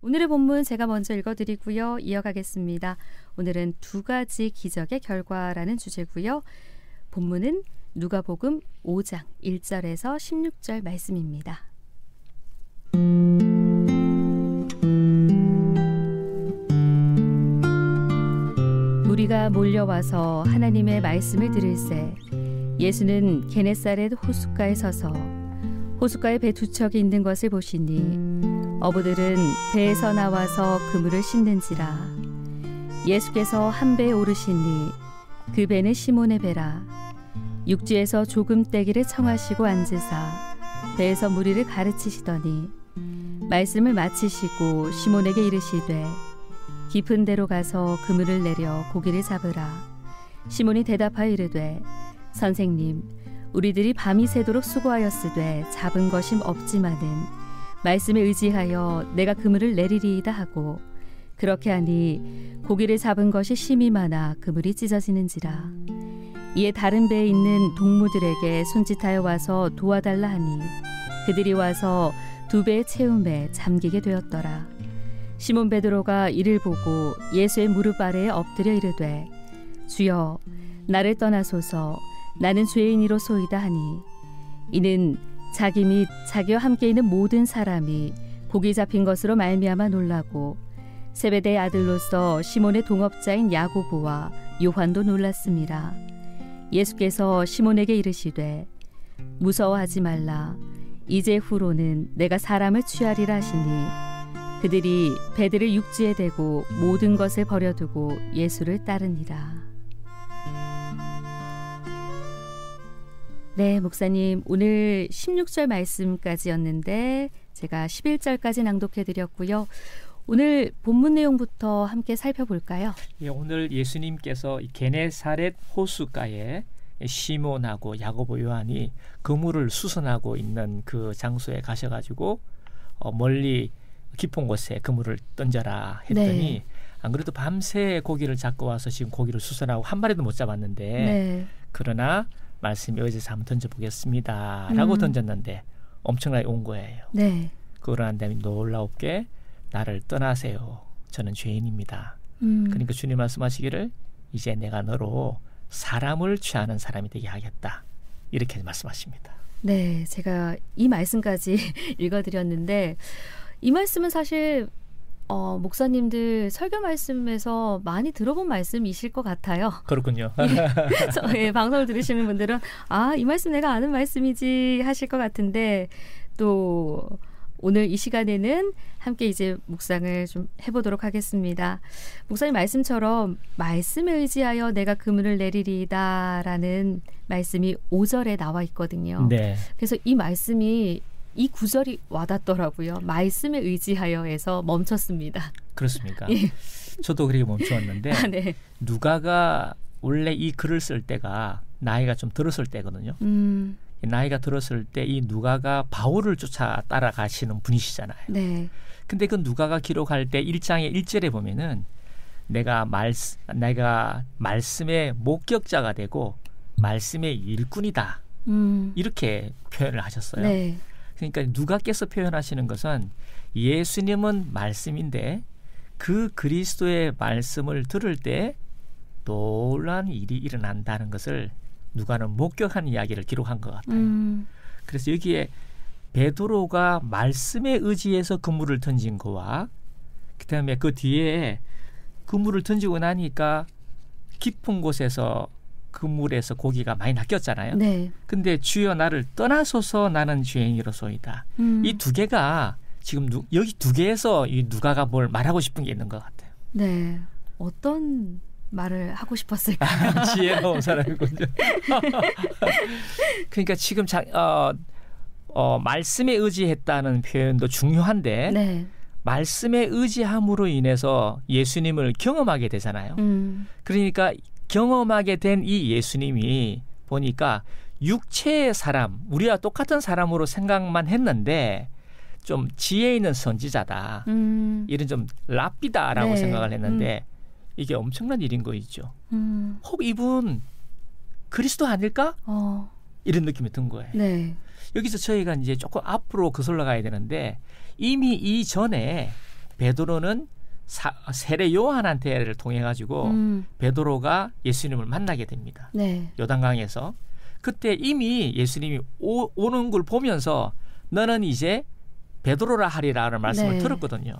오늘의 본문 제가 먼저 읽어드리고요. 이어가겠습니다. 오늘은 두 가지 기적의 결과라는 주제고요. 본문은 누가복음 5장 1절에서 16절 말씀입니다. 무리가 몰려와서 하나님의 말씀을 들을새 예수는 게네사렛 호숫가에 서서 호숫가에 배 두 척이 있는 것을 보시니 어부들은 배에서 나와서 그물을 씻는지라. 예수께서 한 배에 오르시니 그 배는 시몬의 배라. 육지에서 조금 떼기를 청하시고 앉으사 배에서 무리를 가르치시더니 말씀을 마치시고 시몬에게 이르시되 깊은 데로 가서 그물을 내려 고기를 잡으라. 시몬이 대답하여 이르되 선생님, 우리들이 밤이 새도록 수고하였으되 잡은 것이 없지만은 말씀에 의지하여 내가 그물을 내리리이다 하고 그렇게 하니 고기를 잡은 것이 심히 많아 그물이 찢어지는지라. 이에 다른 배에 있는 동무들에게 손짓하여 와서 도와달라 하니 그들이 와서 두 배의 채움에 잠기게 되었더라. 시몬 베드로가 이를 보고 예수의 무릎 아래에 엎드려 이르되 주여, 나를 떠나소서, 나는 죄인이로소이다 하니 이는 자기 및 자기와 함께 있는 모든 사람이 고기 잡힌 것으로 말미암아 놀라고 세베대의 아들로서 시몬의 동업자인 야고보와 요한도 놀랐습니다. 예수께서 시몬에게 이르시되 무서워하지 말라. 이제 후로는 내가 사람을 취하리라 하시니 그들이 배들을 육지에 대고 모든 것을 버려두고 예수를 따르니라. 네, 목사님, 오늘 16절 말씀까지였는데 제가 11절까지 낭독해드렸고요. 오늘 본문 내용부터 함께 살펴볼까요? 예, 오늘 예수님께서 게네사렛 호숫가에 시몬하고 야고보 요한이 그물을 수선하고 있는 그 장소에 가셔가지고 멀리 깊은 곳에 그물을 던져라 했더니 네. 안 그래도 밤새 고기를 잡고 와서 지금 고기를 수선하고 한 마리도 못 잡았는데 네. 그러나 말씀이 어제서 한번 던져보겠습니다 라고 던졌는데 엄청나게 온 거예요. 네. 그걸 한 다음에 놀라웁게 나를 떠나세요. 저는 죄인입니다. 그러니까 주님 말씀하시기를 이제 내가 너로 사람을 취하는 사람이 되게 하겠다. 이렇게 말씀하십니다. 네, 제가 이 말씀까지 읽어드렸는데 이 말씀은 사실 목사님들 설교 말씀에서 많이 들어본 말씀이실 것 같아요. 그렇군요. 예, 방송을 들으시는 분들은 이 말씀 내가 아는 말씀이지 하실 것 같은데 또 오늘 이 시간에는 함께 이제 묵상을 좀 해보도록 하겠습니다. 목사님 말씀처럼 말씀에 의지하여 내가 그물을 내리리다라는 말씀이 5절에 나와 있거든요. 네. 그래서 이 말씀이 이 구절이 와닿더라고요. 말씀에 의지하여에서 멈췄습니다. 그렇습니까? 예. 저도 그렇게 멈추었는데 네. 누가가 원래 이 글을 쓸 때가 나이가 좀 들었을 때거든요. 나이가 들었을 때 이 누가가 바울을 쫓아 따라가시는 분이시잖아요. 네. 근데 그 누가가 기록할 때 1장의 1절에 보면은 내가 말씀의 목격자가 되고 말씀의 일꾼이다. 이렇게 표현을 하셨어요. 네. 그러니까 누가께서 표현하시는 것은 예수님은 말씀인데 그 그리스도의 말씀을 들을 때 놀라운 일이 일어난다는 것을 누가는 목격한 이야기를 기록한 것 같아요. 그래서 여기에 베드로가 말씀에 의지해서 그물을 던진 거와 그다음에 그 뒤에 그물을 던지고 나니까 깊은 곳에서 그물에서 고기가 많이 낚였잖아요. 네. 근데 주여 나를 떠나소서 나는 죄인이로소이다. 이 두 개가 지금 여기 두 개에서 이 누가가 뭘 말하고 싶은 게 있는 것 같아요. 네. 어떤 말을 하고 싶었을까요? 지혜로운 사람이군요. 그러니까 지금 말씀에 의지했다는 표현도 중요한데 네. 말씀에 의지함으로 인해서 예수님을 경험하게 되잖아요. 그러니까 경험하게 된 이 예수님이 보니까 육체의 사람, 우리와 똑같은 사람으로 생각만 했는데 좀 지혜 있는 선지자다. 이런 좀 랍비다라고 네. 생각을 했는데 이게 엄청난 일인 거있죠. 혹 이분 그리스도 아닐까? 이런 느낌이 든 거예요. 네. 여기서 저희가 이제 조금 앞으로 거슬러 가야 되는데 이미 이전에 베드로는 세례 요한한테를 통해 가지고 베드로가 예수님을 만나게 됩니다. 네. 요단강에서. 그때 이미 예수님이 오는 걸 보면서 너는 이제 베드로라 하리라는 말씀을 네. 들었거든요.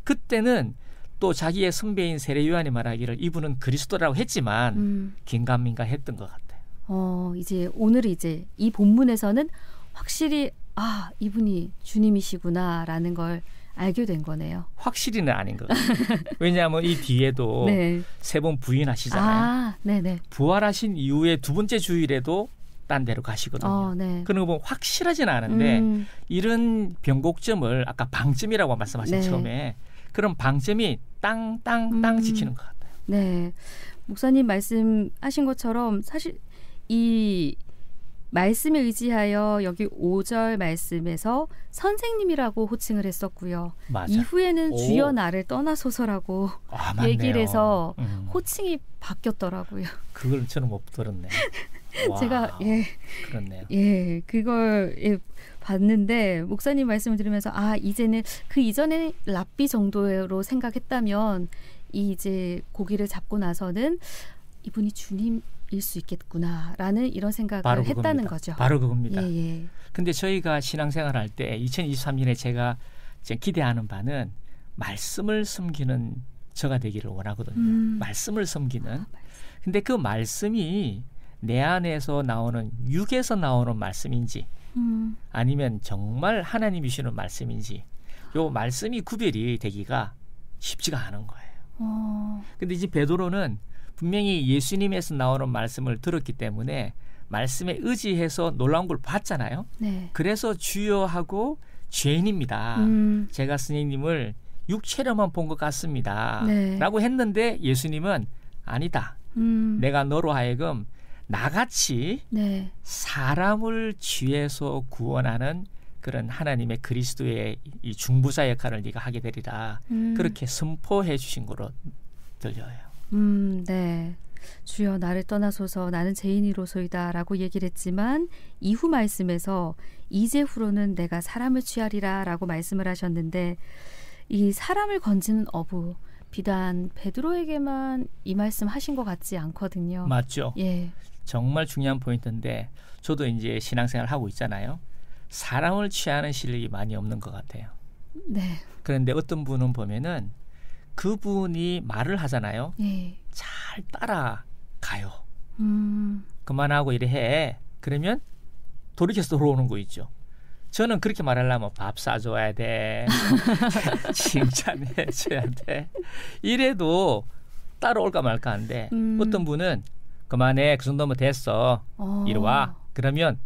그때는 또 자기의 선배인 세례 요한이 말하기를 이분은 그리스도라고 했지만 긴가민가 했던 것 같아요. 이제 오늘 이제 이 본문에서는 확실히 이분이 주님이시구나라는 걸 알게 된 거네요. 확실히는 아닌 것 같아요. 왜냐하면 이 뒤에도 네. 3번 부인하시잖아요. 네네. 부활하신 이후에 두 번째 주일에도 딴 데로 가시거든요. 네. 그런 거 보면 확실하진 않은데 이런 변곡점을 아까 방점이라고 말씀하신 네. 처음에 그런 방점이 땅 지키는 것 같아요. 네. 목사님 말씀하신 것처럼 사실 이 말씀에 의지하여 여기 5절 말씀에서 선생님이라고 호칭을 했었고요. 맞아. 이후에는 주여 나를 떠나소서라고 얘기를 해서 호칭이 바뀌었더라고요. 그걸 저는 못 들었네. 제가 그렇네요. 그걸 봤는데 목사님 말씀을 들으면서 이제는 그 이전에 랍비 정도로 생각했다면 이제 고기를 잡고 나서는 이분이 주님일 수 있겠구나라는 이런 생각을 했다는 거죠. 바로 그겁니다. 예. 근데 저희가 신앙생활 할 때 2023년에 제가 기대하는 바는 말씀을 섬기는 저가 되기를 원하거든요. 말씀을 섬기는. 근데 그 말씀이 내 안에서 나오는 육에서 나오는 말씀인지 아니면 정말 하나님이 주시는 말씀인지 요 말씀이 구별이 되기가 쉽지가 않은 거예요. 근데 이제 베드로는 분명히 예수님에서 나오는 말씀을 들었기 때문에 말씀에 의지해서 놀라운 걸 봤잖아요. 네. 그래서 주여 하고 죄인입니다. 제가 스님님을 육체로만 본 것 같습니다. 네. 라고 했는데 예수님은 아니다. 내가 너로 하여금 나같이 네. 사람을 죄에서 구원하는 그런 하나님의 그리스도의 이 중보자 역할을 네가 하게 되리라. 그렇게 선포해 주신 거로 들려요. 네. 주여 나를 떠나소서 나는 죄인이로소이다 라고 얘기를 했지만 이후 말씀에서 이제후로는 내가 사람을 취하리라 라고 말씀을 하셨는데 이 사람을 건지는 어부 비단 베드로에게만 이 말씀 하신 것 같지 않거든요. 맞죠. 예. 정말 중요한 포인트인데 저도 이제 신앙생활 하고 있잖아요. 사람을 취하는 실력이 많이 없는 것 같아요. 네. 그런데 어떤 분은 보면은 그분이 말을 하잖아요. 예. 잘 따라가요. 그만하고 이래 해. 그러면 돌이켜서 돌아오는 거 있죠. 저는 그렇게 말하려면 밥 사줘야 돼. 칭찬해줘야 돼. 이래도 따라올까 말까 한데 어떤 분은 그만해. 그 정도면 됐어. 이리 와. 그러면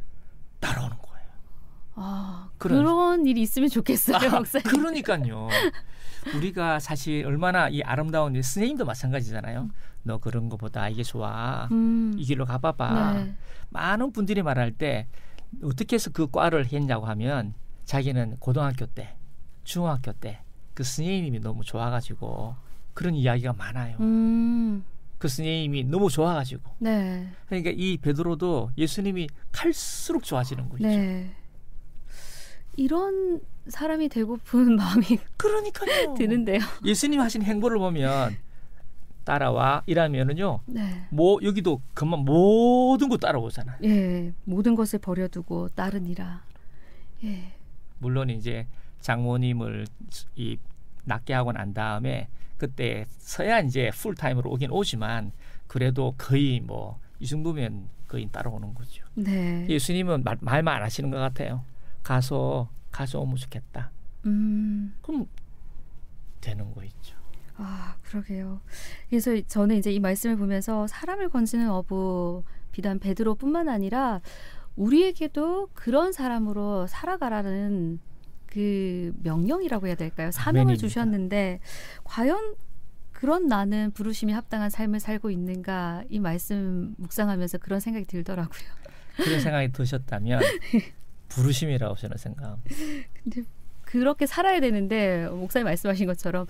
따라오는 거예요. 그런 일이 있으면 좋겠어요. 목사님. 그러니까요. 우리가 사실 얼마나 이 아름다운 선생님도 마찬가지잖아요. 너 그런 거보다 이게 좋아. 이 길로 가봐봐. 네. 많은 분들이 말할 때 어떻게 해서 그 과를 했냐고 하면 자기는 고등학교 때, 중학교 때 그 선생님이 너무 좋아가지고 그런 이야기가 많아요. 그 선생님이 너무 좋아가지고. 네. 그러니까 이 베드로도 예수님이 갈수록 좋아지는 거죠. 네. 이런 사람이 되고픈 마음이 그러니까요. 드는데요. 예수님 하신 행보를 보면 따라와 이라면은요. 네. 뭐 여기도 그만 모든 거 따라오잖아요. 예, 모든 것을 버려두고 따르니라. 예. 물론 이제 장모님을 이 낫게 하고 난 다음에 그때 서야 이제 풀타임으로 오긴 오지만 그래도 거의 뭐 이 정도면 거의 따라오는 거죠. 네. 예수님은 말만 안 하시는 것 같아요. 가서 오면 좋겠다. 그럼 되는 거 있죠. 그러게요. 그래서 저는 이제 이 말씀을 보면서 사람을 건지는 어부 비단 베드로뿐만 아니라 우리에게도 그런 사람으로 살아가라는 그 명령이라고 해야 될까요? 사명을 아멘입니다. 주셨는데 과연 그런 나는 부르심이 합당한 삶을 살고 있는가 이 말씀 묵상하면서 그런 생각이 들더라고요. 그런 생각이 드셨다면 부르심이라고 저는 생각합니다. 근데 그렇게 살아야 되는데 목사님 말씀하신 것처럼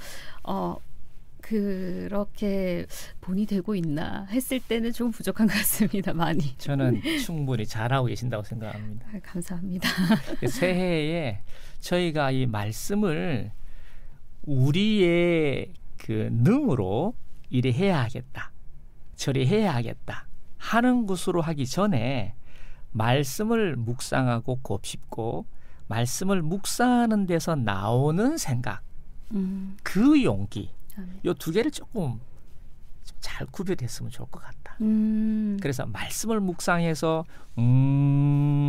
그렇게 본이 되고 있나 했을 때는 좀 부족한 것 같습니다. 많이. 저는 충분히 잘하고 계신다고 생각합니다. 감사합니다. 새해에 저희가 이 말씀을 우리의 그 능으로 이래 해야 하겠다, 저래 해야 하겠다 하는 것으로 하기 전에 말씀을 묵상하고 곱씹고 말씀을 묵상하는 데서 나오는 생각, 그 용기, 이 두 개를 조금 잘 구별했으면 좋을 것 같다. 그래서 말씀을 묵상해서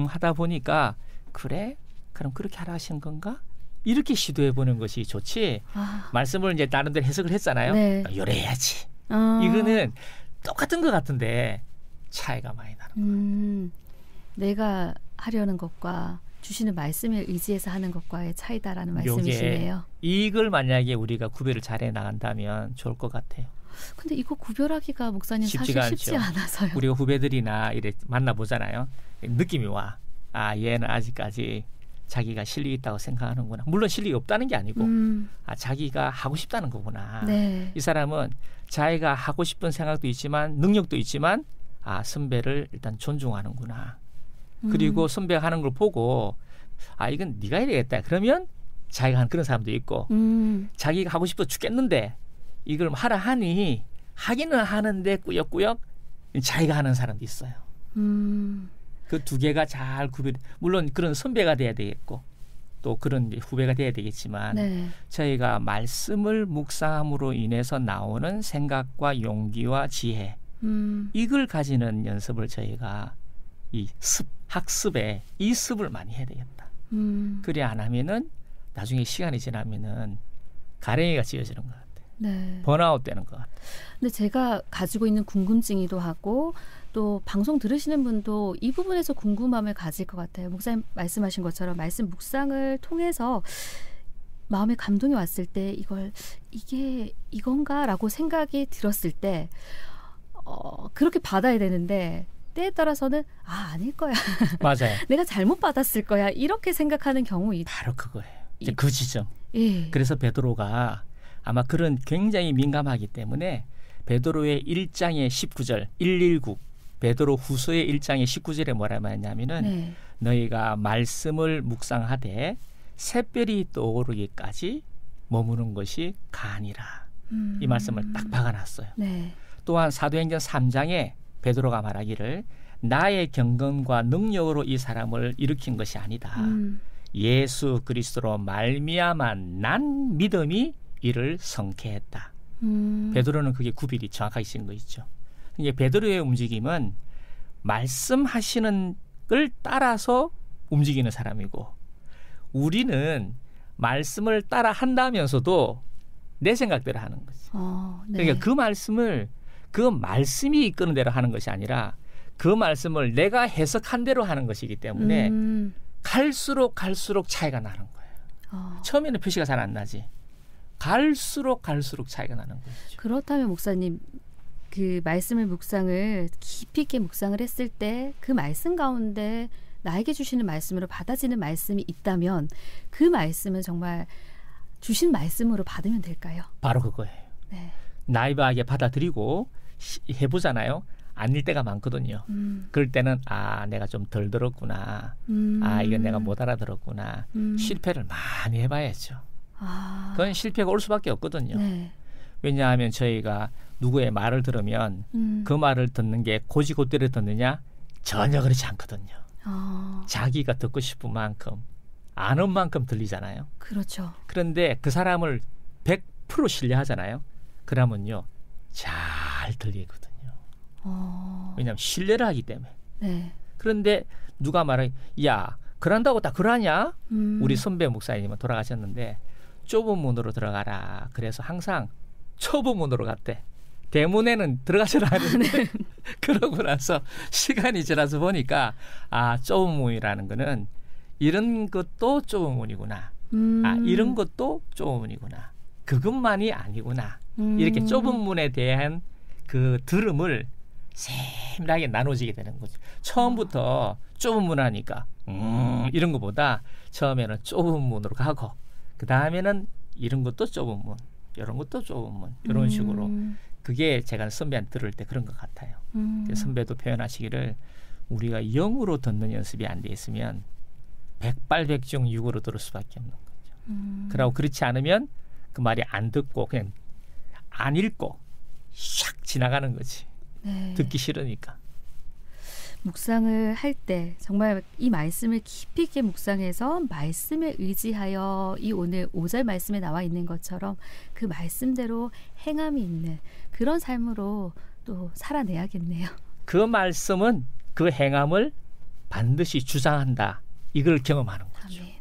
하다 보니까 그래? 그럼 그렇게 하라 하신 건가? 이렇게 시도해 보는 것이 좋지. 말씀을 이제 다른 데로 해석을 했잖아요. 네. 요래야지. 이거는 똑같은 것 같은데 차이가 많이 나는 거예요. 내가 하려는 것과 주시는 말씀에 의지해서 하는 것과의 차이다라는 말씀이시네요. 이걸 만약에 우리가 구별을 잘해 나간다면 좋을 것 같아요. 근데 이거 구별하기가 목사님 쉽지가 사실 쉽지 않죠. 않아서요. 우리가 후배들이나 이래 만나보잖아요. 느낌이 와. 아, 얘는 아직까지 자기가 실력이 있다고 생각하는구나. 물론 실력이 없다는 게 아니고 아, 자기가 하고 싶다는 거구나. 네. 이 사람은 자기가 하고 싶은 생각도 있지만 능력도 있지만 아, 선배를 일단 존중하는구나. 그리고 선배가 하는 걸 보고 아, 이건 네가 해야 되겠다. 그러면 자기가 하는 그런 사람도 있고 자기가 하고 싶어 죽겠는데 이걸 하라 하니 하기는 하는데 꾸역꾸역 자기가 하는 사람도 있어요. 그 두 개가 잘 구별. 물론 그런 선배가 돼야 되겠고 또 그런 후배가 돼야 되겠지만 네. 저희가 말씀을 묵상함으로 인해서 나오는 생각과 용기와 지혜 이걸 가지는 연습을 저희가 이 학습에 이 습을 많이 해야 되겠다. 그래 안 하면은 나중에 시간이 지나면은 가랭이가 찌어지는 것 같아요. 네. 번아웃 되는 것 같아요. 근데 제가 가지고 있는 궁금증이기도 하고 또 방송 들으시는 분도 이 부분에서 궁금함을 가질 것 같아요. 목사님 말씀하신 것처럼 말씀 묵상을 통해서 마음에 감동이 왔을 때 이게 이건가라고 생각이 들었을 때 그렇게 받아야 되는데 때에 따라서는 아닐 거야. 맞아요. 내가 잘못 받았을 거야. 이렇게 생각하는 경우 바로 그거예요. 이제 그 지점. 예. 그래서 베드로가 아마 그런 굉장히 민감하기 때문에 베드로의 1장의 19절 119 베드로 후서의 1장의 19절에 뭐라 말했냐면은 네. 너희가 말씀을 묵상하되 샛별이 떠오르기까지 머무는 것이 가니라. 이 말씀을 딱 박아놨어요. 네. 또한 사도행전 3장에 베드로가 말하기를 나의 경건과 능력으로 이 사람을 일으킨 것이 아니다. 예수 그리스도로 말미암아 난 믿음이 이를 성케했다. 베드로는 그게 구별이 정확하게 쓰는 거 있죠. 이게 베드로의 움직임은 말씀하시는 걸 따라서 움직이는 사람이고 우리는 말씀을 따라 한다면서도 내 생각대로 하는 거지. 네. 그러니까 그 말씀이 이끄는 대로 하는 것이 아니라 그 말씀을 내가 해석한 대로 하는 것이기 때문에 갈수록 차이가 나는 거예요. 처음에는 표시가 잘 안 나지. 갈수록 차이가 나는 거죠. 그렇다면 목사님 그 말씀을 묵상을 깊이 있게 묵상을 했을 때 그 말씀 가운데 나에게 주시는 말씀으로 받아지는 말씀이 있다면 그 말씀은 정말 주신 말씀으로 받으면 될까요? 바로 그거예요. 네. 나이브하게 받아들이고 해보잖아요. 아닐 때가 많거든요. 그럴 때는 내가 좀 덜 들었구나. 이건 내가 못 알아들었구나. 실패를 많이 해봐야죠. 그건 실패가 올 수밖에 없거든요. 네. 왜냐하면 저희가 누구의 말을 들으면 그 말을 듣는 게 고지고대로 듣느냐? 전혀 그렇지 않거든요. 자기가 듣고 싶은 만큼 아는 만큼 들리잖아요. 그렇죠. 그런데 그 사람을 100% 신뢰하잖아요. 그러면요. 잘 들리거든요. 왜냐하면 신뢰를 하기 때문에. 네. 그런데 누가 말해 야 그런다고 다 그러냐? 우리 선배 목사님은 돌아가셨는데 좁은 문으로 들어가라. 그래서 항상 좁은 문으로 갔대. 대문에는 들어가질 않았는데 네. 그러고 나서 시간이 지나서 보니까 좁은 문이라는 거는 이런 것도 좁은 문이구나. 이런 것도 좁은 문이구나. 그것만이 아니구나. 이렇게 좁은 문에 대한 그 들음을 세밀하게 나눠지게 되는 거죠. 처음부터 좁은 문 하니까 이런 것보다 처음에는 좁은 문으로 가고 그 다음에는 이런 것도 좁은 문, 이런 것도 좁은 문 이런 식으로 그게 제가 선배한테 들을 때 그런 것 같아요. 선배도 표현하시기를 우리가 영으로 듣는 연습이 안 돼 있으면 백발백중 육으로 들을 수밖에 없는 거죠. 그러고 그렇지 않으면 그 말이 안 듣고 그냥 안 읽고 샥 지나가는 거지. 네. 듣기 싫으니까. 묵상을 할 때 정말 이 말씀을 깊이 있게 묵상해서 말씀에 의지하여 이 오늘 5절 말씀에 나와 있는 것처럼 그 말씀대로 행함이 있는 그런 삶으로 또 살아내야겠네요. 그 말씀은 그 행함을 반드시 주장한다. 이걸 경험하는 거죠. 아멘.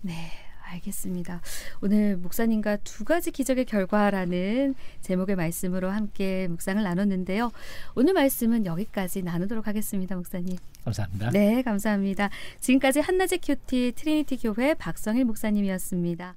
네, 알겠습니다. 오늘 목사님과 2가지 기적의 결과라는 제목의 말씀으로 함께 묵상을 나눴는데요. 오늘 말씀은 여기까지 나누도록 하겠습니다, 목사님. 감사합니다. 네, 감사합니다. 지금까지 한낮의 큐티 트리니티 교회 박성일 목사님이었습니다.